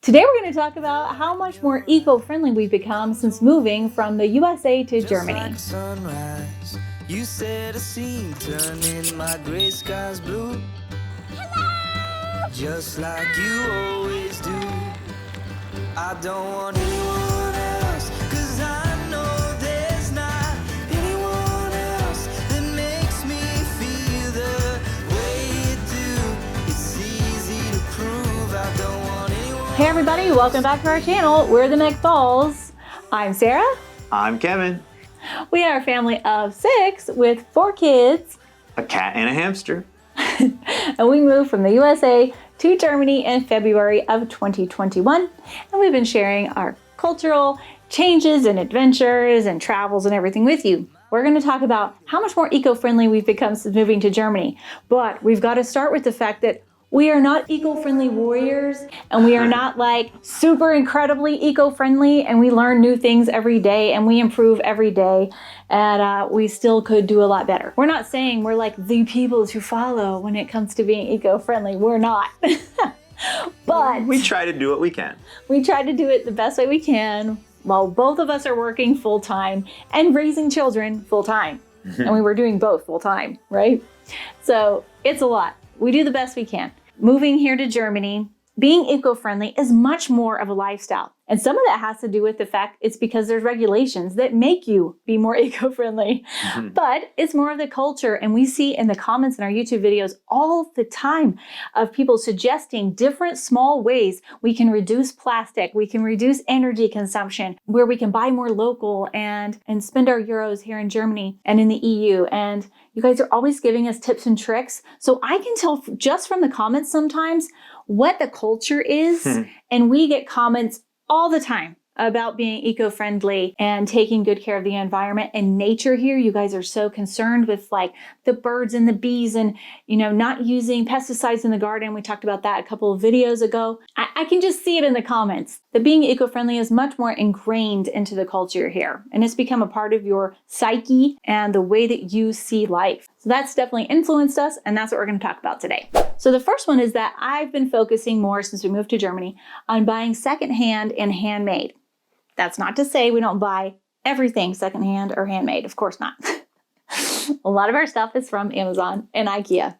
Today we're going to talk about how much more eco-friendly we've become since moving from the USA to Germany. Like sunrise, you set a scene, turning my gray skies blue. Hello! Just like you always do. I don't want anyone else, 'cause I know there's not anyone else that makes me feel the way you do. It's easy to prove I don't want anyone. Hey everybody, welcome back to our channel. We're the McFalls. I'm Sarah. I'm Kevin. We are a family of 6 with 4 kids. A cat and a hamster. And we moved from the USA to Germany in February of 2021. And we've been sharing our cultural changes and adventures and travels and everything with you. We're going to talk about how much more eco-friendly we've become since moving to Germany. But we've got to start with the fact that we are not eco-friendly warriors, and we are not like super incredibly eco-friendly, and we learn new things every day and we improve every day, and we still could do a lot better. We're not saying we're like the people to follow when it comes to being eco-friendly. We're not. But we try to do what we can. We try to do it the best way we can while both of us are working full-time and raising children full-time. And we were doing both full-time, right? So it's a lot. We do the best we can. Moving here to Germany, being eco-friendly is much more of a lifestyle. And some of that has to do with the fact it's because there's regulations that make you be more eco-friendly. But it's more of the culture. And we see in the comments in our YouTube videos all the time of people suggesting different small ways we can reduce plastic, we can reduce energy consumption, where we can buy more local and spend our euros here in Germany and in the EU. And you guys are always giving us tips and tricks. So I can tell just from the comments sometimes what the culture is. And we get comments all the time about being eco-friendly and taking good care of the environment and nature here. You guys are so concerned with like the birds and the bees and, you know, not using pesticides in the garden. We talked about that a couple of videos ago. I can just see it in the comments that being eco-friendly is much more ingrained into the culture here. And it's become a part of your psyche and the way that you see life. So that's definitely influenced us, and that's what we're going to talk about today. So the first one is that I've been focusing more since we moved to Germany on buying secondhand and handmade. That's not to say we don't buy everything secondhand or handmade. Of course not. A lot of our stuff is from Amazon and IKEA.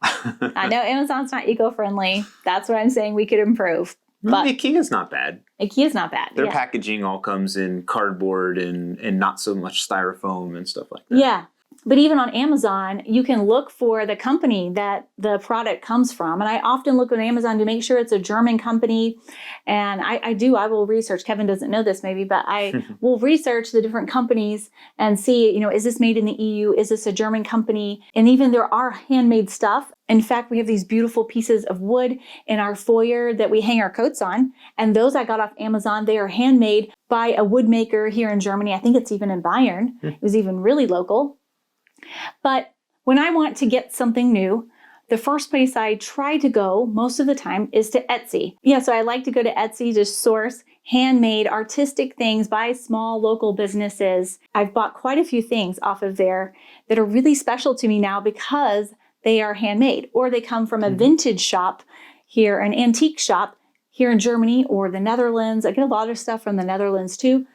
I know Amazon's not eco-friendly. That's what I'm saying we could improve. But IKEA's not bad. IKEA's not bad. Their packaging all comes in cardboard and not so much styrofoam and stuff like that. Yeah. But even on Amazon, you can look for the company that the product comes from. And I often look on Amazon to make sure it's a German company. And I will research. Kevin doesn't know this maybe, but I will research the different companies and see, you know, is this made in the EU? Is this a German company? And even there are handmade stuff. In fact, we have these beautiful pieces of wood in our foyer that we hang our coats on. And those I got off Amazon. They are handmade by a wood maker here in Germany. I think it's even in Bayern. It was even really local. But when I want to get something new, the first place I try to go most of the time is to Etsy. Yeah, so I like to go to Etsy to source handmade artistic things by small local businesses. I've bought quite a few things off of there that are really special to me now because they are handmade or they come from a vintage shop here, an antique shop here in Germany or the Netherlands. I get a lot of stuff from the Netherlands too.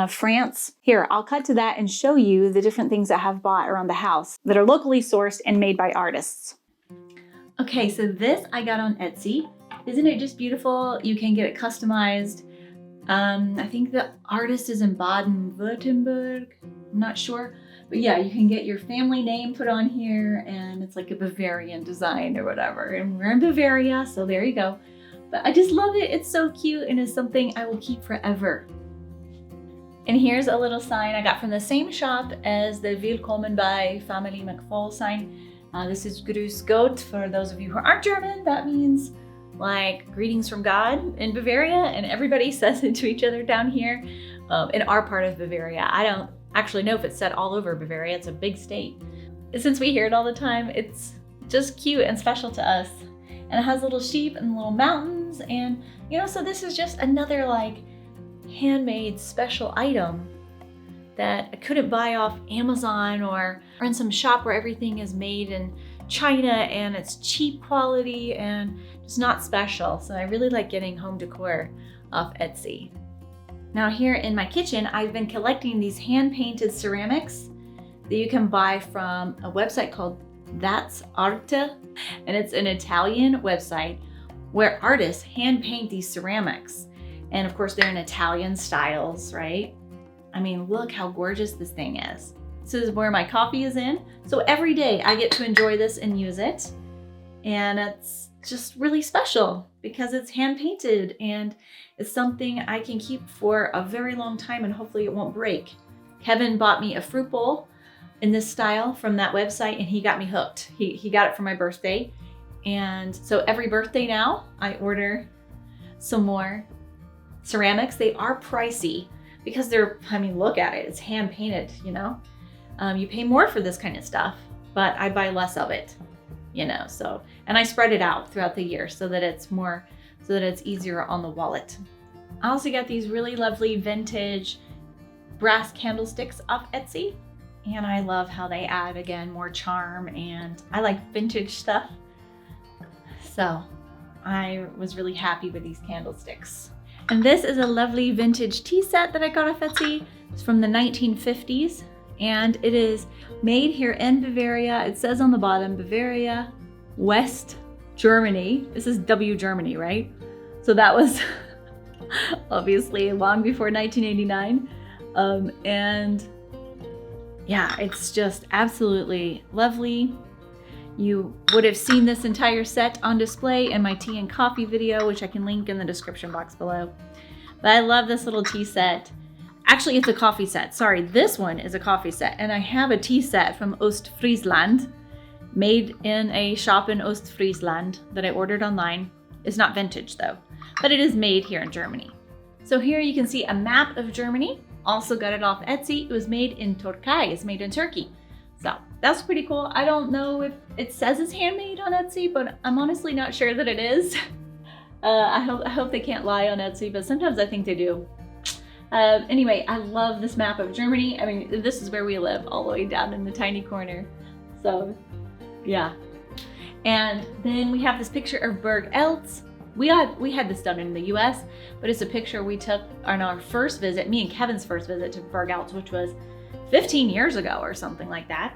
France. Here, I'll cut to that and show you the different things I have bought around the house that are locally sourced and made by artists. Okay, so this I got on Etsy. Isn't it just beautiful? You can get it customized. I think the artist is in Baden-Württemberg. I'm not sure. But yeah, you can get your family name put on here and it's like a Bavarian design or whatever. And we're in Bavaria, so there you go. But I just love it. It's so cute and it's something I will keep forever. And here's a little sign I got from the same shop as the Willkommen bei Family McFall sign. This is Grüß Gott. For those of you who aren't German, that means like greetings from God in Bavaria, and everybody says it to each other down here in our part of Bavaria. I don't actually know if it's said all over Bavaria. It's a big state. Since we hear it all the time, it's just cute and special to us. And it has little sheep and little mountains, and you know, so this is just another like handmade special item that I couldn't buy off Amazon or in some shop where everything is made and china and it's cheap quality and it's not special. So I really like getting home decor off Etsy. Now here in my kitchen, I've been collecting these hand-painted ceramics that you can buy from a website called That's Arte, and it's an Italian website where artists hand paint these ceramics. And of course they're in Italian styles, right? I mean, look how gorgeous this thing is. This is where my coffee is in. So every day I get to enjoy this and use it. And it's just really special because it's hand painted and it's something I can keep for a very long time and hopefully it won't break. Kevin bought me a fruit bowl in this style from that website and he got me hooked. He got it for my birthday. And so every birthday now I order some more ceramics. They are pricey because they're, I mean, look at it, it's hand painted, you know? You pay more for this kind of stuff, but I buy less of it, you know, so, and I spread it out throughout the year so that it's more, so that it's easier on the wallet. I also got these really lovely vintage brass candlesticks off Etsy. And I love how they add, again, more charm, and I like vintage stuff. So I was really happy with these candlesticks. And this is a lovely vintage tea set that I got off Etsy. It's from the 1950s and it is made here in Bavaria. It says on the bottom, Bavaria, West Germany. This is W Germany, right? So that was obviously long before 1989. And yeah, it's just absolutely lovely. You would have seen this entire set on display in my tea and coffee video, which I can link in the description box below. But I love this little tea set. Actually, it's a coffee set. Sorry, this one is a coffee set. And I have a tea set from Ostfriesland, made in a shop in Ostfriesland that I ordered online. It's not vintage though, but it is made here in Germany. So here you can see a map of Germany. Also got it off Etsy. It was made in Turkey. It's made in Turkey. So that's pretty cool. I don't know if it says it's handmade on Etsy, but I'm honestly not sure that it is. I hope they can't lie on Etsy, but sometimes I think they do. Anyway, I love this map of Germany. I mean, this is where we live, all the way down in the tiny corner. So yeah. And then we have this picture of Berg Eltz. We had this done in the US, but it's a picture we took on our first visit, me and Kevin's first visit to Berg Eltz, which was 15 years ago or something like that,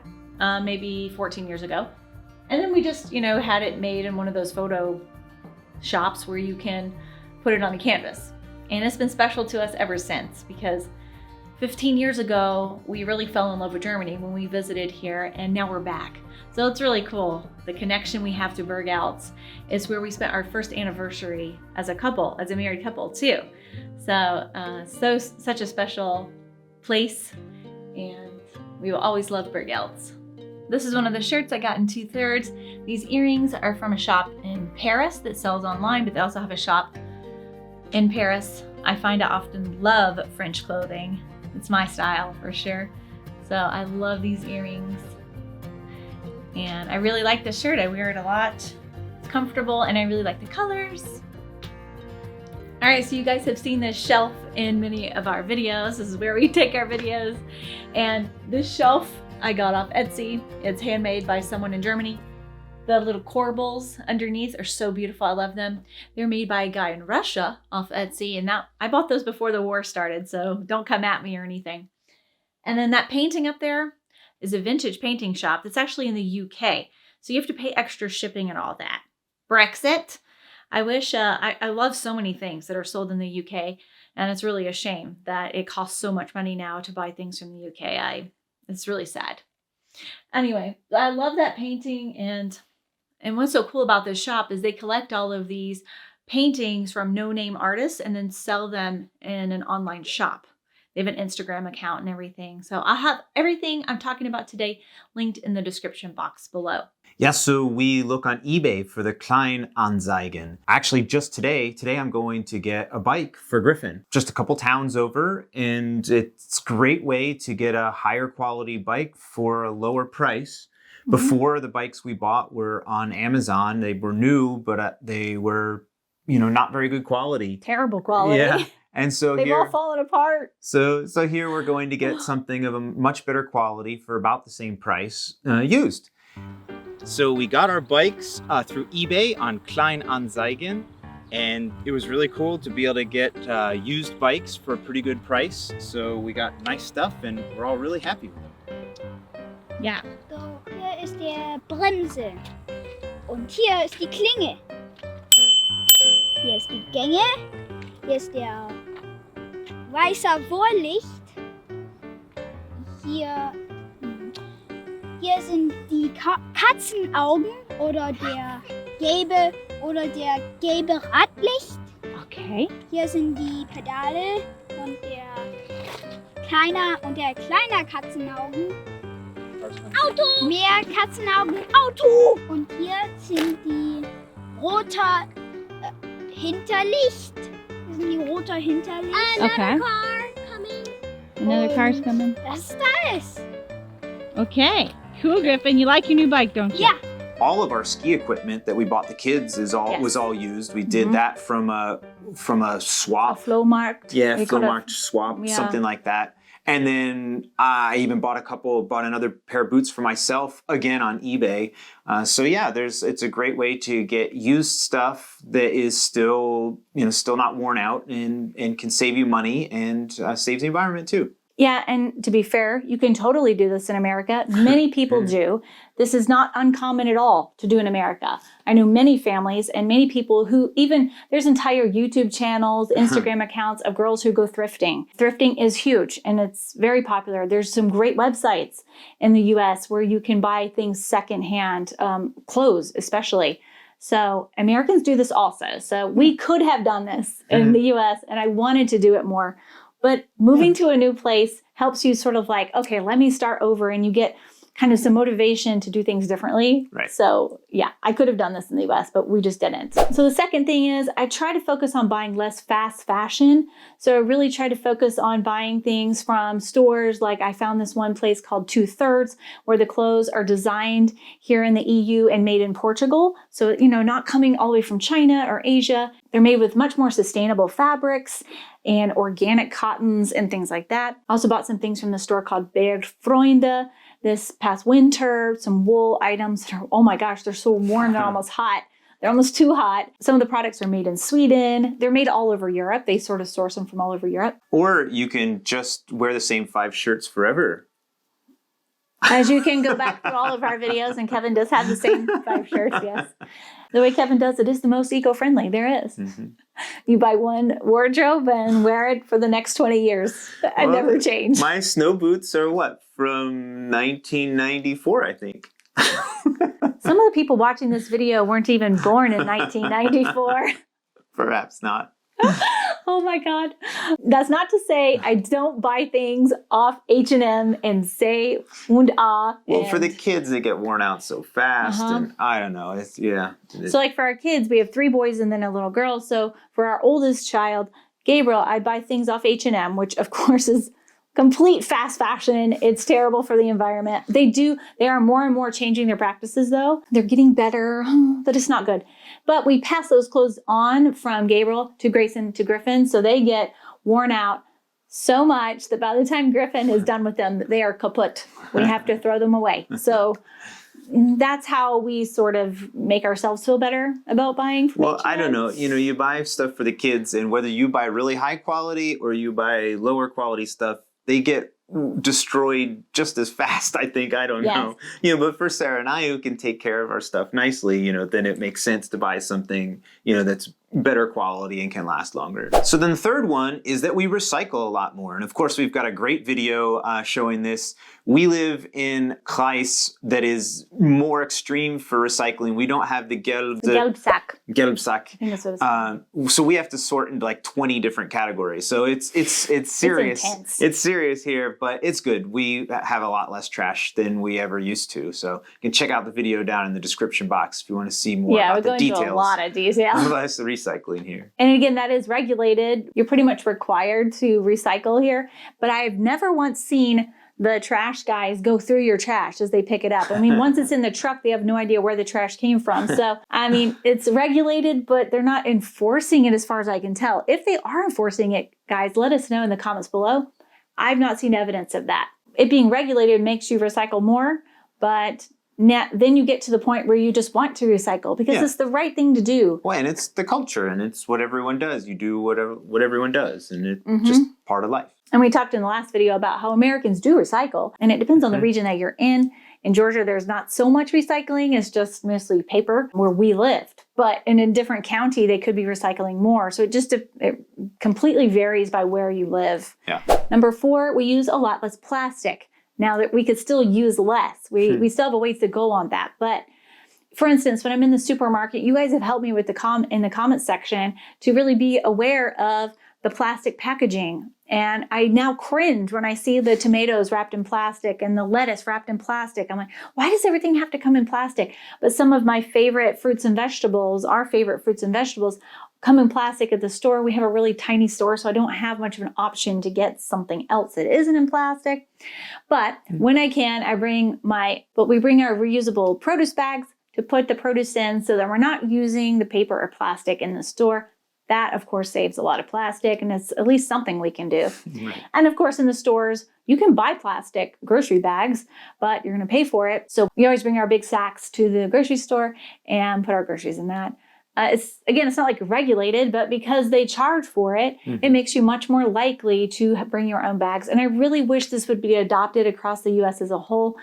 maybe 14 years ago. And then we just, you know, had it made in one of those photo shops where you can put it on a canvas. And it's been special to us ever since because 15 years ago, we really fell in love with Germany when we visited here and now we're back. So it's really cool. The connection we have to Berg Eltz is where we spent our first anniversary as a couple, as a married couple too. So, such a special place and we will always love Berg Eltz. This is one of the shirts I got in 2/3. These earrings are from a shop in Paris that sells online, but they also have a shop in Paris. I find I often love French clothing. It's my style for sure. So I love these earrings. And I really like this shirt. I wear it a lot. It's comfortable and I really like the colors. All right, so you guys have seen this shelf in many of our videos. This is where we take our videos. And this shelf I got off Etsy. It's handmade by someone in Germany. The little corbels underneath are so beautiful. I love them. They're made by a guy in Russia off Etsy. And I bought those before the war started, so don't come at me or anything. And then that painting up there is a vintage painting shop that's actually in the UK. So you have to pay extra shipping and all that. Brexit. I wish, I love so many things that are sold in the UK. And it's really a shame that it costs so much money now to buy things from the UK. It's really sad. Anyway, I love that painting. And what's so cool about this shop is they collect all of these paintings from no-name artists and then sell them in an online shop. They have an Instagram account and everything. So I'll have everything I'm talking about today linked in the description box below. Yeah, so we look on eBay for the Kleinanzeigen. Actually, just today I'm going to get a bike for Griffin, just a couple towns over, and it's a great way to get a higher quality bike for a lower price. Before, the bikes we bought were on Amazon. They were new, but they were, not very good quality. Terrible quality. Yeah. And so they've all fallen apart. So here we're going to get something of a much better quality for about the same price used. So we got our bikes through eBay on Kleinanzeigen, and it was really cool to be able to get used bikes for a pretty good price. So we got nice stuff, and we're all really happy with them. Yeah. So, hier ist der Bremse und hier ist die Klinge. Hier ist die Gänge, hier ist der weißer Vorlicht. Hier sind die Katzenaugen oder der gelbe Radlicht. Okay. Hier sind die Pedale und der kleine Katzenaugen. Auto! Mehr Katzenaugen, Auto! Und hier sind die rote Hinterlicht. Hier sind die rote Hinterlicht. Okay. Another car's coming. Das ist alles. Okay. Cool, Griffin. You like your new bike, don't you? Ja. All of our ski equipment that we bought the kids was all used. We did that from a swap. A flow marked. Yeah, We flow could've- marked swap, yeah. something like that. And then I even bought another pair of boots for myself, again on eBay. So yeah, it's a great way to get used stuff that is still not worn out and can save you money and saves the environment too. Yeah, and to be fair, you can totally do this in America. Many people do. This is not uncommon at all to do in America. I know many families and many people who there's entire YouTube channels, Instagram accounts of girls who go thrifting. Thrifting is huge and it's very popular. There's some great websites in the US where you can buy things secondhand, clothes especially. So Americans do this also. So we could have done this in the US and I wanted to do it more. But moving to a new place helps you sort of like, okay, let me start over, and you get kind of some motivation to do things differently. Right. So yeah, I could have done this in the US, but we just didn't. So the second thing is I try to focus on buying less fast fashion. So I really try to focus on buying things from stores. Like I found this one place called 2/3 where the clothes are designed here in the EU and made in Portugal. So, not coming all the way from China or Asia. They're made with much more sustainable fabrics and organic cottons and things like that. I also bought some things from the store called Freunde this past winter, some wool items that are, oh my gosh, they're so warm, they're almost hot. They're almost too hot. Some of the products are made in Sweden. They're made all over Europe. They sort of source them from all over Europe. Or you can just wear the same 5 shirts forever. As you can go back through all of our videos, and Kevin does have the same 5 shirts, yes. The way Kevin does it is the most eco-friendly there is. Mm-hmm. You buy one wardrobe and wear it for the next 20 years. I never change. My snow boots are from 1994, I think. Some of the people watching this video weren't even born in 1994. Perhaps not. Oh my God. That's not to say I don't buy things off H&M and say und ah. Well, for the kids, they get worn out so fast, and I don't know. So like for our kids, we have 3 boys and then a little girl. So for our oldest child, Gabriel, I buy things off H&M, which of course is complete fast fashion. It's terrible for the environment. They are more and more changing their practices though. They're getting better, but it's not good. But we pass those clothes on from Gabriel to Grayson to Griffin. So they get worn out so much that by the time Griffin is done with them, they are kaput. We have to throw them away. So that's how we sort of make ourselves feel better about buying. Well, I don't know. You buy stuff for the kids, and whether you buy really high quality or you buy lower quality stuff, they get destroyed just as fast, I think. I don't know. But for Sarah and I, who can take care of our stuff nicely, then it makes sense to buy something, that's better quality and can last longer. So then the third one is that we recycle a lot more. And of course, we've got a great video showing this. We live in Kreis that is more extreme for recycling. We don't have the Gelbsack. Gelbsack. I think that's what it's So we have to sort into like 20 different categories. So it's serious. Intense. It's serious here, but it's good. We have a lot less trash than we ever used to. So you can check out the video down in the description box if you want to see more about the details. Yeah, we're going into a lot of detail. That's the recycling here. And again, that is regulated. You're pretty much required to recycle here. But I've never once seen the trash guys go through your trash as they pick it up. I mean, once it's in the truck, they have no idea where the trash came from. So, I mean, it's regulated, but they're not enforcing it as far as I can tell. If they are enforcing it, guys, let us know in the comments below. I've not seen evidence of that. It being regulated makes you recycle more, but now, then you get to the point where you just want to recycle because it's the right thing to do. Well, and it's the culture, and it's what everyone does. You do what everyone does, and it's just part of life. And we talked in the last video about how Americans do recycle, and it depends on the region that you're in. In Georgia, there's not so much recycling. It's just mostly paper where we lived. But in a different county, they could be recycling more. So it completely varies by where you live. Yeah. Number 4, we use a lot less plastic. Now that we could still use less. We still have a ways to go on that. But for instance, when I'm in the supermarket, you guys have helped me with in the comments section to really be aware of the plastic packaging. And I now cringe when I see the tomatoes wrapped in plastic and the lettuce wrapped in plastic. I'm like, why does everything have to come in plastic? But some of my favorite fruits and vegetables, our favorite fruits and vegetables, come in plastic at the store. We have a really tiny store, so I don't have much of an option to get something else that isn't in plastic. But when I can, we bring our reusable produce bags to put the produce in so that we're not using the paper or plastic in the store. That, of course, saves a lot of plastic, and it's at least something we can do. Right. And of course, in the stores, you can buy plastic grocery bags, but you're going to pay for it. So we always bring our big sacks to the grocery store and put our groceries in that. It's not like regulated, but because they charge for it, it makes you much more likely to bring your own bags. And I really wish this would be adopted across the U.S. as a whole,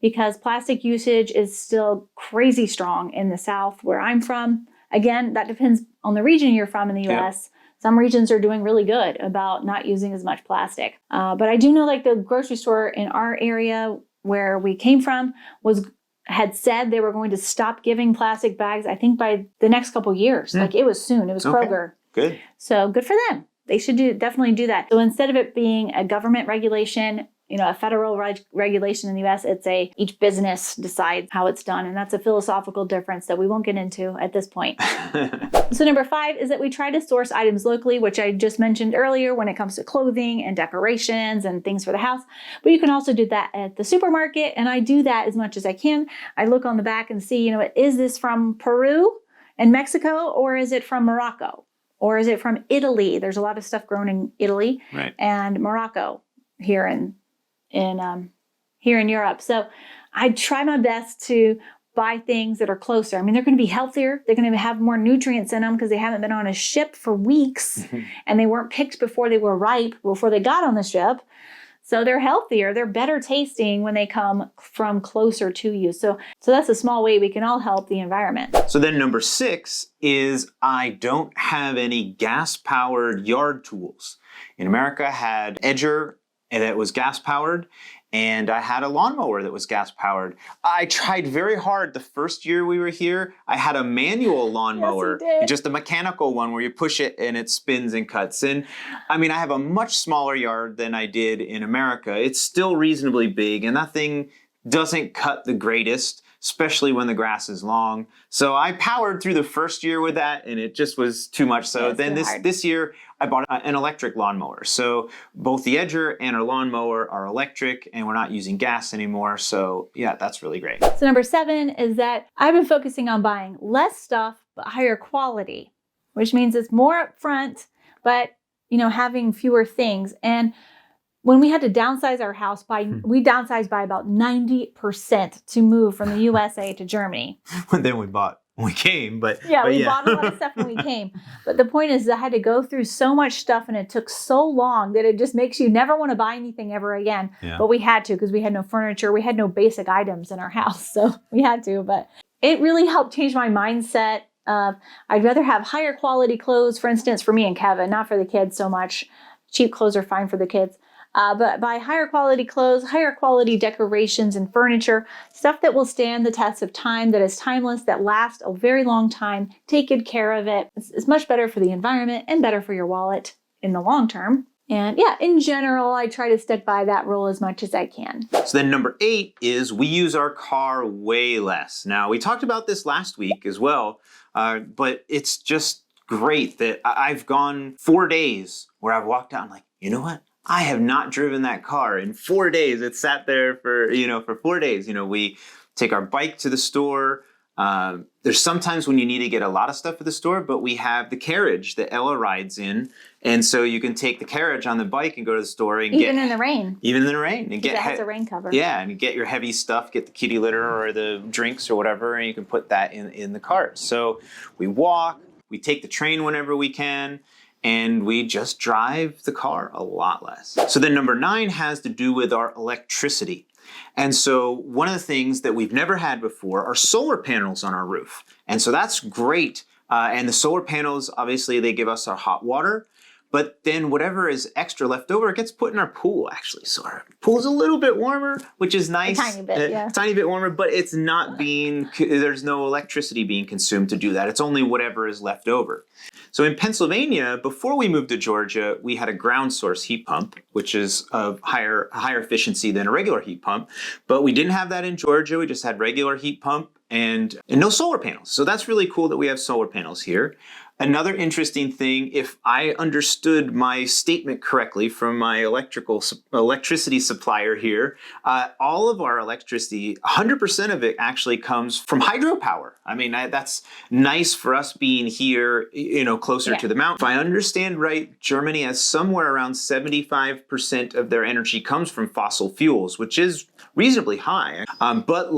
because plastic usage is still crazy strong in the South where I'm from. Again, that depends on the region you're from in the U.S. Some regions are doing really good about not using as much plastic. But I do know like the grocery store in our area where we came from had said they were going to stop giving plastic bags, I think by the next couple years. Like it was soon. It was Kroger. Good. So good for them. They should definitely do that. So instead of it being a government regulation, a federal regulation in the U.S., it's each business decides how it's done. And that's a philosophical difference that we won't get into at this point. So number 5 is that we try to source items locally, which I just mentioned earlier when it comes to clothing and decorations and things for the house. But you can also do that at the supermarket. And I do that as much as I can. I look on the back and see, is this from Peru and Mexico, or is it from Morocco? Or is it from Italy? There's a lot of stuff grown in Italy and Morocco here in Europe. So I try my best to buy things that are closer. I mean, they're going to be healthier. They're going to have more nutrients in them because they haven't been on a ship for weeks and they weren't picked before they were ripe, before they got on the ship. So they're healthier. They're better tasting when they come from closer to you. So that's a small way we can all help the environment. So then number 6 is I don't have any gas-powered yard tools. In America, I had edger that was gas-powered, and I had a lawnmower that was gas-powered. I tried very hard the first year we were here. I had a manual lawnmower, just a mechanical one where you push it and it spins and cuts. And I mean, I have a much smaller yard than I did in America. It's still reasonably big, and that thing doesn't cut the greatest, especially when the grass is long. So I powered through the first year with that, and it just was too much. So then this year, I bought an electric lawnmower. So both the edger and our lawnmower are electric, and we're not using gas anymore. So yeah, that's really great. So number 7 is that I've been focusing on buying less stuff, but higher quality, which means it's more upfront, but having fewer things. And when we had to downsize our house we downsized by about 90% to move from the USA to Germany. And then we bought when we came, but we bought a lot of stuff when we came. But the point is I had to go through so much stuff and it took so long that it just makes you never want to buy anything ever again. Yeah. But we had to because we had no furniture. We had no basic items in our house. So we had to, but it really helped change my mindset. I'd rather have higher quality clothes, for instance, for me and Kevin, not for the kids so much. Cheap clothes are fine for the kids. But buy higher quality clothes, higher quality decorations and furniture, stuff that will stand the test of time, that is timeless, that lasts a very long time. Take good care of it. It's much better for the environment and better for your wallet in the long term. And in general, I try to stick by that rule as much as I can. So then number 8 is we use our car way less. Now, we talked about this last week as well, but it's just great that I've gone 4 days where I've walked out and like, you know what? I have not driven that car in 4 days. It sat there for 4 days. We take our bike to the store. There's sometimes when you need to get a lot of stuff at the store, but we have the carriage that Ella rides in. And so you can take the carriage on the bike and go to the store and Even in the rain. Even in the rain. And It has a rain cover. Yeah, and get your heavy stuff, get the kitty litter or the drinks or whatever, and you can put that in the cart. So we walk, we take the train whenever we can, and we just drive the car a lot less. So then number 9 has to do with our electricity. And so one of the things that we've never had before are solar panels on our roof. And so that's great. And the solar panels, obviously, they give us our hot water. But then whatever is extra left over, it gets put in our pool, actually. So our pool's a little bit warmer, which is nice. A tiny bit, yeah. A tiny bit warmer, but it's not there's no electricity being consumed to do that. It's only whatever is left over. So in Pennsylvania, before we moved to Georgia, we had a ground source heat pump, which is of higher efficiency than a regular heat pump. But we didn't have that in Georgia. We just had regular heat pump and no solar panels. So that's really cool that we have solar panels here. Another interesting thing, if I understood my statement correctly from my electricity supplier here, all of our electricity, 100% of it actually comes from hydropower. I mean, that's nice for us being here, closer to the mountain. If I understand right, Germany has somewhere around 75% of their energy comes from fossil fuels, which is reasonably high. But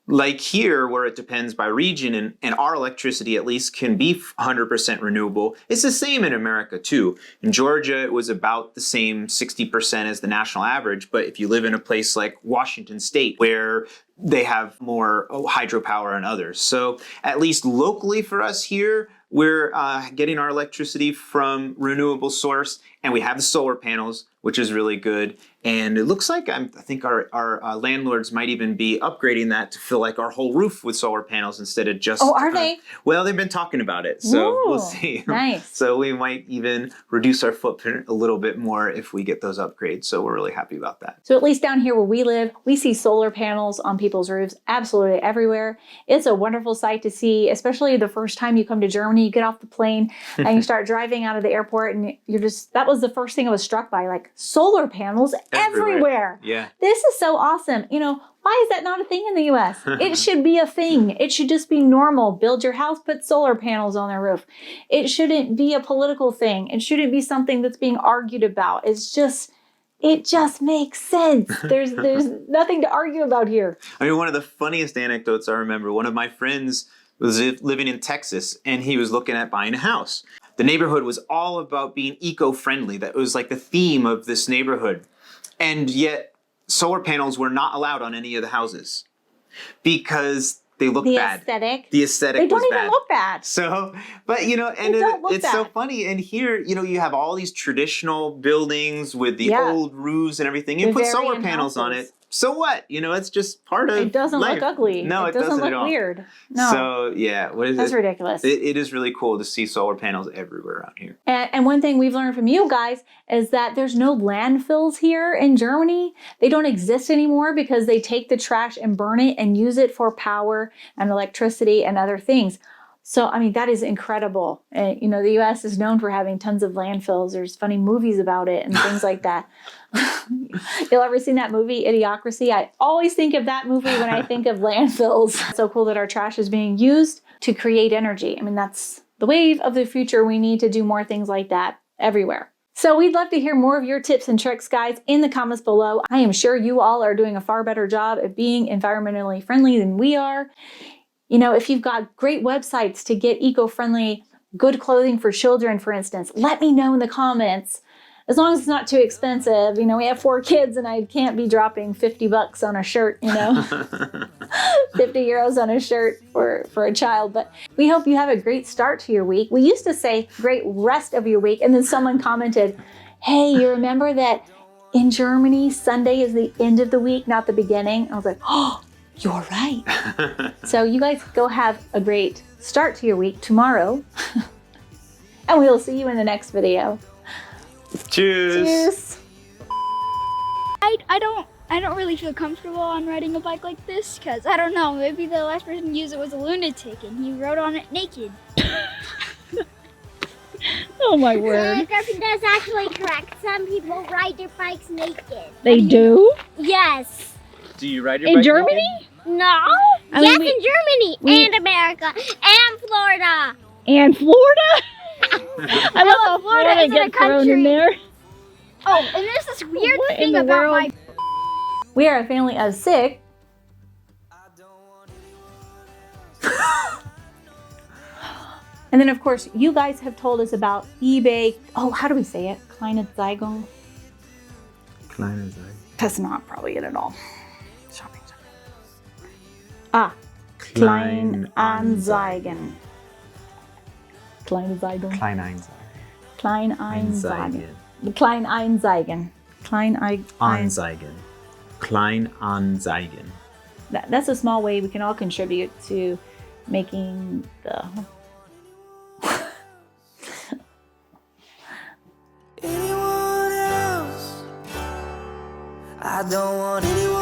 like here, where it depends by region, and our electricity at least can be 100% renewable, it's the same in America too. In Georgia, it was about the same 60% as the national average, but if you live in a place like Washington State, where they have more hydropower and others. So at least locally for us here, we're getting our electricity from renewable source, and we have the solar panels, which is really good. And it looks like I think our landlords might even be upgrading that to fill like our whole roof with solar panels instead of just... Oh, are they? Well, they've been talking about it, so Ooh, we'll see. Nice. So we might even reduce our footprint a little bit more if we get those upgrades. So we're really happy about that. So at least down here where we live, we see solar panels on people's roofs absolutely everywhere. It's a wonderful sight to see, especially the first time you come to Germany, you get off the plane and you start driving out of the airport, and that was the first thing I was struck by, like solar panels everywhere. Yeah. This is so awesome. Why is that not a thing in the US? It should be a thing. It should just be normal. Build your house, put solar panels on the roof. It shouldn't be a political thing. It shouldn't be something that's being argued about. It just makes sense. There's nothing to argue about here. I mean, one of the funniest anecdotes I remember, one of my friends was living in Texas, and he was looking at buying a house. The neighborhood was all about being eco-friendly. That was like the theme of this neighborhood. And yet solar panels were not allowed on any of the houses because they look bad. The aesthetic They don't was even bad. look bad. So, but it's so funny. And here, you have all these traditional buildings with the old roofs and everything. You put solar panels on it. So what? It's just part of It doesn't life. look ugly. No, it doesn't at look all. weird. No. So yeah, what is That's it? ridiculous. It is really cool to see solar panels everywhere around here. And one thing we've learned from you guys is that there's no landfills here in Germany. They don't exist anymore because they take the trash and burn it and use it for power and electricity and other things. So, I mean, that is incredible. The U.S. is known for having tons of landfills. There's funny movies about it and things like that. You'll ever seen that movie, Idiocracy? I always think of that movie when I think of landfills. It's so cool that our trash is being used to create energy. I mean, that's the wave of the future. We need to do more things like that everywhere. So we'd love to hear more of your tips and tricks, guys, in the comments below. I am sure you all are doing a far better job at being environmentally friendly than we are. If you've got great websites to get eco-friendly, good clothing for children, for instance, let me know in the comments. As long as it's not too expensive. We have 4 kids and I can't be dropping $50 on a shirt, 50 euros on a shirt for a child. But we hope you have a great start to your week. We used to say great rest of your week. And then someone commented, hey, you remember that in Germany, Sunday is the end of the week, not the beginning? I was like, oh, you're right. So you guys go have a great start to your week tomorrow. And we'll see you in the next video. Cheers. Cheers. I don't really feel comfortable on riding a bike like this because I don't know, maybe the last person who used it was a lunatic and he rode on it naked. Oh my word. Griffin does actually correct. Some people ride their bikes naked. They do? Yes. Do you ride your In bike Germany? naked? No. I mean, Yes, we- in Germany we- and America and Florida. And Florida? I love how Florida Florida isn't a gets thrown in country. there. Oh, and there's this weird What in thing the about world? my. We are a family of 6. And then, of course, you guys have told us about eBay. Oh, how do we say it? Kleinanzeigen? Kleinanzeigen. That's not probably it at all. Shopping. Ah, Kleinanzeigen. Kleinanzeigen. Kleinanzeigen. Kleinanzeigen. Kleinanzeigen. Anzeigen. Kleinanzeigen. That's a small way we can all contribute to making the... Anyone else? I don't want anyone